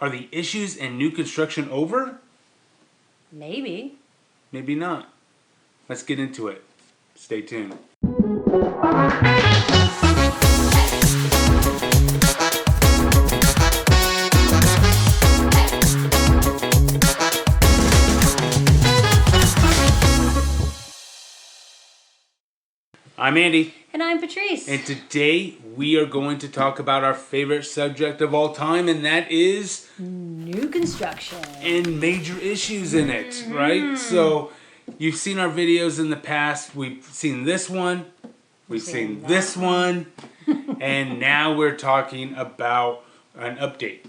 Are the issues in new construction over? Maybe. Maybe not. Let's get into it. Stay tuned. I'm Andy. And I'm Patrice. And today we are going to talk about our favorite subject of all time, and that is new construction. And major issues in it, right? So you've seen our videos in the past. We've seen this one. We've seen this one. And now we're talking about an update,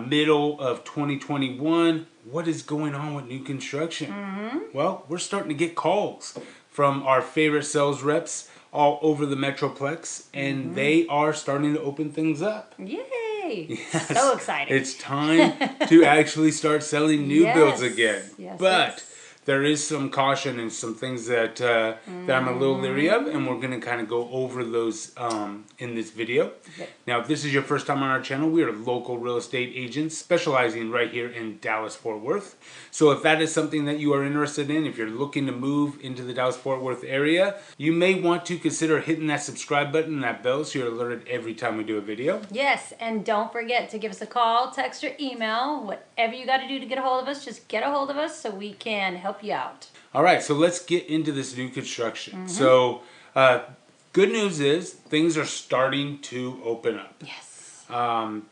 middle of 2021. What is going on with new construction? Well, we're starting to get calls from our favorite sales reps all over the Metroplex, and they are starting to open things up. Yay! Yes. So exciting. It's time to actually start selling new builds again. But there is some caution and some things that I'm a little leery of, and we're going to kind of go over those in this video. Now, if this is your first time on our channel, we are local real estate agents specializing right here in Dallas-Fort Worth. So if that is something that you are interested in, if you're looking to move into the Dallas-Fort Worth area, you may want to consider hitting that subscribe button and that bell so you're alerted every time we do a video. Yes, and don't forget to give us a call, text, or email. Whatever you got to do to get a hold of us, just get a hold of us so we can help you out. All right, so let's get into this new construction. So good news is things are starting to open up. Yes.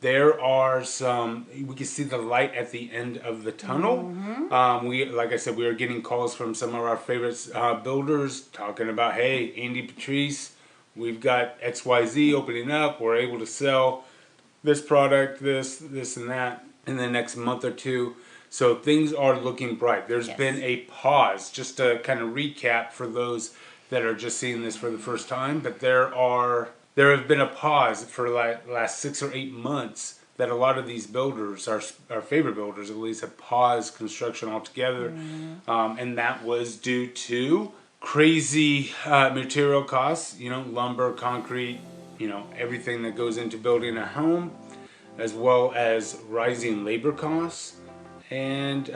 There are some, we can see the light at the end of the tunnel. Like I said, we are getting calls from some of our favorite builders talking about, hey, Andy, Patrice, we've got XYZ opening up. We're able to sell this product, this and that in the next month or two. So things are looking bright. There's been a pause, just to kind of recap for those that are just seeing this for the first time, but there have been a pause for like last 6 or 8 months that a lot of these builders, our favorite builders at least, have paused construction altogether. And that was due to crazy material costs, lumber, concrete, everything that goes into building a home, as well as rising labor costs and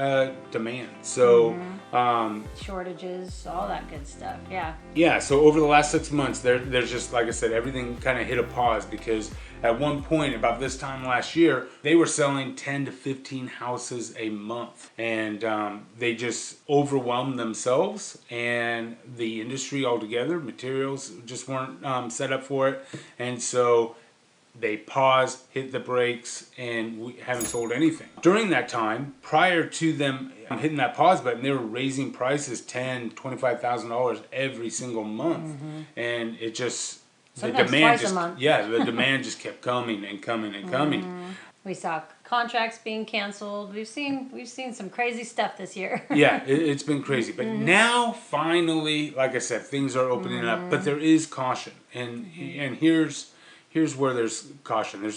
demand. So shortages, all that good stuff. So over the last 6 months there's just, like I said, everything kind of hit a pause, because at one point about this time last year they were selling 10 to 15 houses a month, and they just overwhelmed themselves and the industry altogether. Materials just weren't set up for it, and so they paused, hit the brakes, and we haven't sold anything. During that time, prior to them hitting that pause button, they were raising prices $10,000, $25,000 every single month. And it just, sometimes twice a month. The demand just kept coming and coming and coming. We saw contracts being canceled. We've seen some crazy stuff this year. It's been crazy. But now, finally, like I said, things are opening up. But there is caution. And here's where there's caution.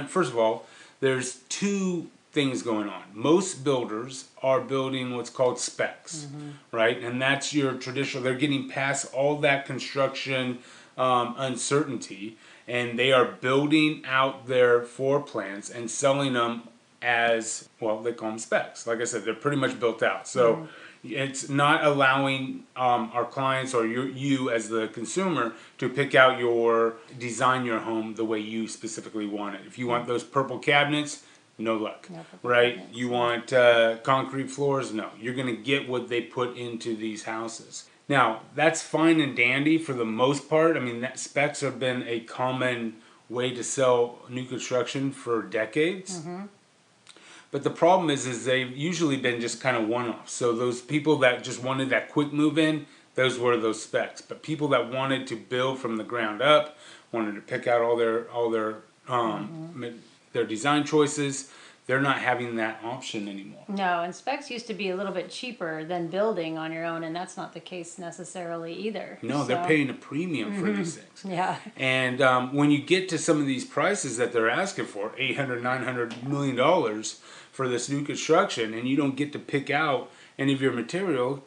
First of all, there's two things going on. Most builders are building what's called specs, right? And that's your traditional, they're getting past all that construction uncertainty, and they are building out their floor plans and selling them as, well, they call them specs. Like I said, they're pretty much built out. So it's not allowing our clients or you as the consumer to pick out design your home the way you specifically want it. If you want those purple cabinets, no luck, right? You want concrete floors? No. You're going to get what they put into these houses. Now, that's fine and dandy for the most part. I mean, specs have been a common way to sell new construction for decades. But the problem is they've usually been just kind of one-offs. So those people that just wanted that quick move-in, those were those specs. But people that wanted to build from the ground up, wanted to pick out all their design choices, they're not having that option anymore. No, and specs used to be a little bit cheaper than building on your own, and that's not the case necessarily either. No, they're paying a premium for these things. And when you get to some of these prices that they're asking for, $800, $900 million for this new construction, and you don't get to pick out any of your material,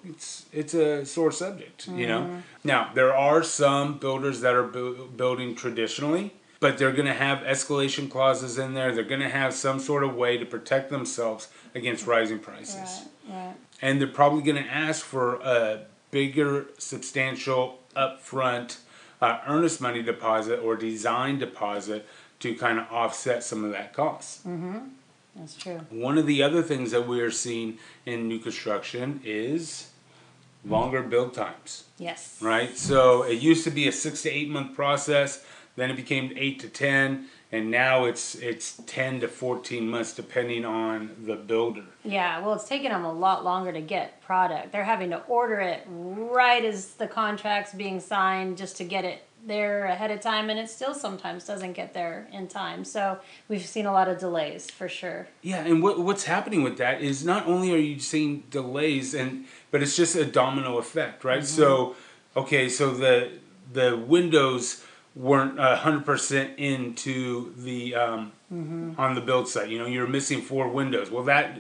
it's a sore subject, you know. Now, there are some builders that are building traditionally, but they're going to have escalation clauses in there. They're going to have some sort of way to protect themselves against rising prices. Right. And they're probably going to ask for a bigger, substantial, upfront earnest money deposit or design deposit to kind of offset some of that cost. That's true. One of the other things that we are seeing in new construction is longer build times. Yes. Right? So it used to be a 6 to 8 month process, then it became 8 to 10, and now it's 10 to 14 months depending on the builder. Yeah, well, it's taken them a lot longer to get product. They're having to order it right as the contract's being signed just to get it there ahead of time, and it still sometimes doesn't get there in time. So we've seen a lot of delays for sure. Yeah, and what's happening with that is not only are you seeing delays, but it's just a domino effect, right? So, okay, so the windows weren't 100% into the on the build site. You know, you're missing 4 windows. Well, that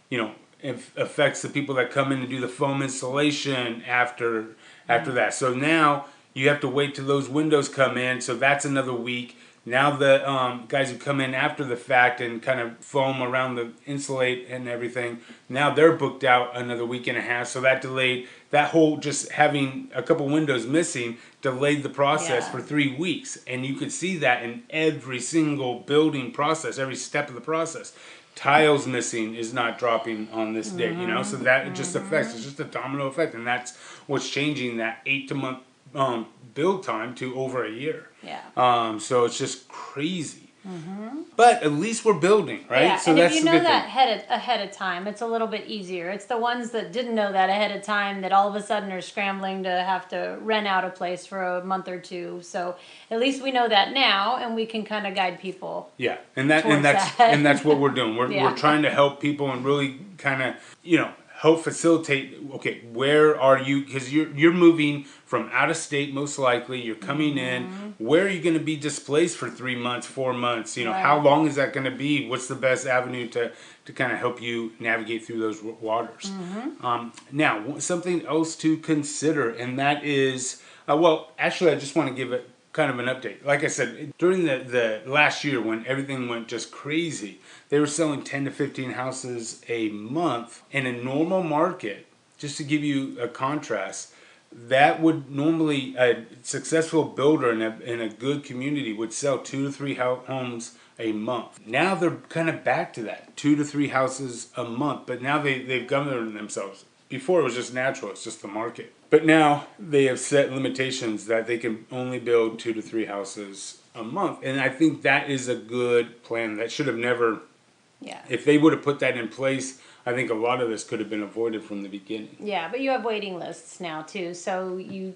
you know, affects the people that come in to do the foam installation after that. So now you have to wait till those windows come in. So that's another week. Now the guys who come in after the fact and kind of foam around the insulate and everything, now they're booked out another week and a half. So that delayed, that whole just having a couple windows missing delayed the process for 3 weeks. And you could see that in every single building process, every step of the process. Tiles missing is not dropping on this day, you know, so that it just affects, it's just a domino effect, and that's what's changing that 8 month build time to over a year. Yeah. So it's just crazy. But at least we're building, right? Yeah, So and that's if you the know good that thing. ahead of time, it's a little bit easier. It's the ones that didn't know that ahead of time that all of a sudden are scrambling to have to rent out a place for a month or two. So at least we know that now, and we can kind of guide people. Yeah, and that's that. and that's what we're doing. We're Yeah. trying to help people and really kind of, you know, help facilitate. Okay, where are you? Because you're moving from out of state, most likely. You're coming in. Where are you going to be displaced for 3 months, 4 months? You know, Right. how long is that going to be? What's the best avenue to kind of help you navigate through those waters? Now, something else to consider, and that is, well, actually, I just want to give it kind of an update. Like I said, during the last year when everything went just crazy, they were selling 10 to 15 houses a month. In a normal market, just to give you a contrast, that would normally, a successful builder in a good community would sell 2 to 3 homes a month. Now they're kind of back to that, 2 to 3 houses a month, but now they've governed themselves. Before it was just natural, it's just the market. But now they have set limitations that they can only build 2 to 3 houses a month. And I think that is a good plan. That should have never, if they would have put that in place, I think a lot of this could have been avoided from the beginning. Yeah, but you have waiting lists now too. So you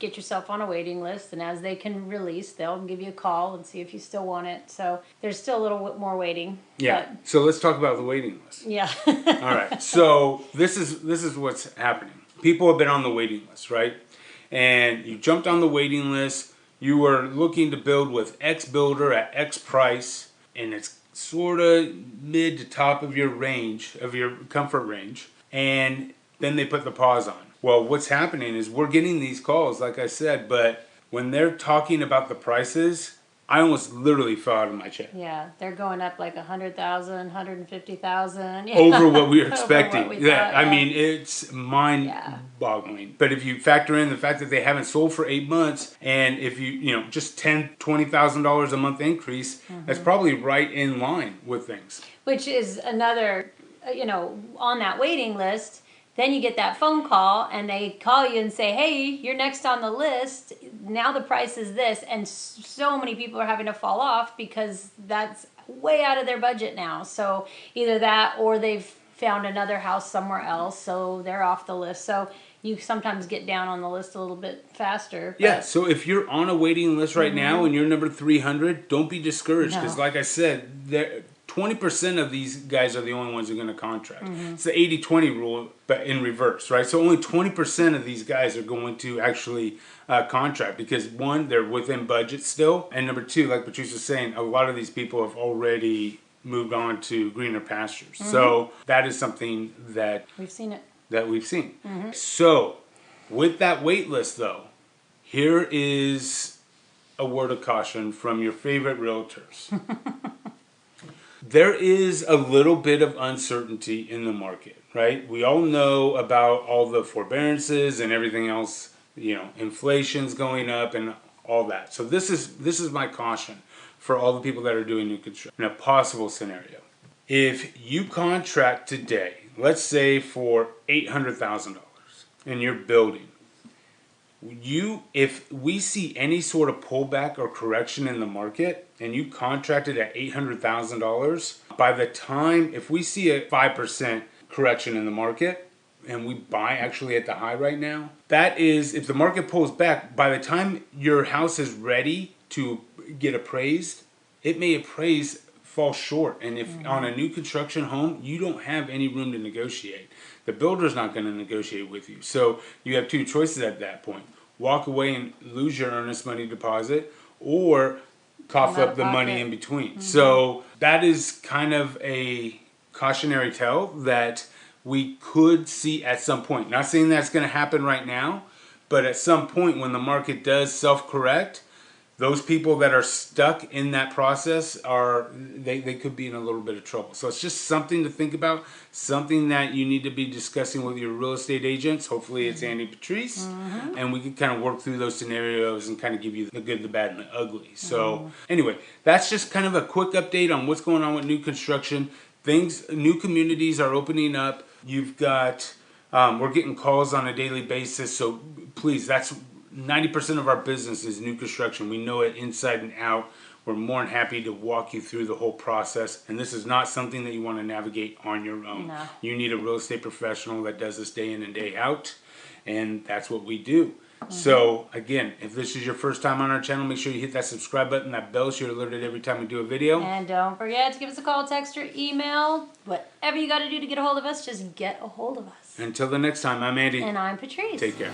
get yourself on a waiting list, and as they can release, they'll give you a call and see if you still want it. So there's still a little bit more waiting. Yeah. So let's talk about the waiting list. Yeah. All right. So this is what's happening. People have been on the waiting list, right? And you jumped on the waiting list. You were looking to build with X builder at X price, and it's sort of mid to top of your range, of your comfort range. And then they put the pause on. Well, what's happening is we're getting these calls, like I said, but when they're talking about the prices, I almost literally fell out of my chair. Yeah, they're going up like 100,000, 150,000. Yeah. Over what we were expecting. Over what we thought, I mean, it's mind-boggling. But if you factor in the fact that they haven't sold for 8 months, and if you know, just $10,000, $20,000 a month increase, that's probably right in line with things. Which is another, you know, on that waiting list. Then you get that phone call, and they call you and say, hey, you're next on the list. Now the price is this. And so many people are having to fall off because that's way out of their budget now. So either that or they've found another house somewhere else, so they're off the list. So you sometimes get down on the list a little bit faster. Yeah, so if you're on a waiting list right now and you're number 300, don't be discouraged. Because like I said, 20% of these guys are the only ones who are going to contract. It's the 80-20 rule, but in reverse, right? So only 20% of these guys are going to actually contract because, one, they're within budget still, and number two, like Patrice was saying, a lot of these people have already moved on to greener pastures. So that is something that we've seen it. So with that wait list, though, here is a word of caution from your favorite realtors. There is a little bit of uncertainty in the market, right? We all know about all the forbearances and everything else, inflation's going up and all that. So this is my caution for all the people that are doing new construction. In a possible scenario, if you contract today, let's say for $800,000 in your building, if we see any sort of pullback or correction in the market and you contracted at $800,000, by the time, if we see a 5% correction in the market and we buy actually at the high right now, that is, if the market pulls back, by the time your house is ready to get appraised, it may fall short. And if on a new construction home, you don't have any room to negotiate. The builder's not going to negotiate with you. So you have two choices at that point. Walk away and lose your earnest money deposit, or cough up the money in between. So that is kind of a cautionary tale that we could see at some point. Not saying that's going to happen right now, but at some point when the market does self-correct, those people that are stuck in that process they could be in a little bit of trouble. So it's just something to think about, something that you need to be discussing with your real estate agents. Hopefully it's Andy and Patrice, and we can kind of work through those scenarios and kind of give you the good, the bad, and the ugly. So anyway, that's just kind of a quick update on what's going on with new construction. New communities are opening up. You've got, we're getting calls on a daily basis. So please, that's 90% of our business is new construction. We know it inside and out. We're more than happy to walk you through the whole process. And this is not something that you want to navigate on your own. No. You need a real estate professional that does this day in and day out. And that's what we do. So again, if this is your first time on our channel, make sure you hit that subscribe button, that bell, so you're alerted every time we do a video. And don't forget to give us a call, text, or email. Whatever you got to do to get a hold of us, just get a hold of us. Until the next time, I'm Andy. And I'm Patrice. Take care.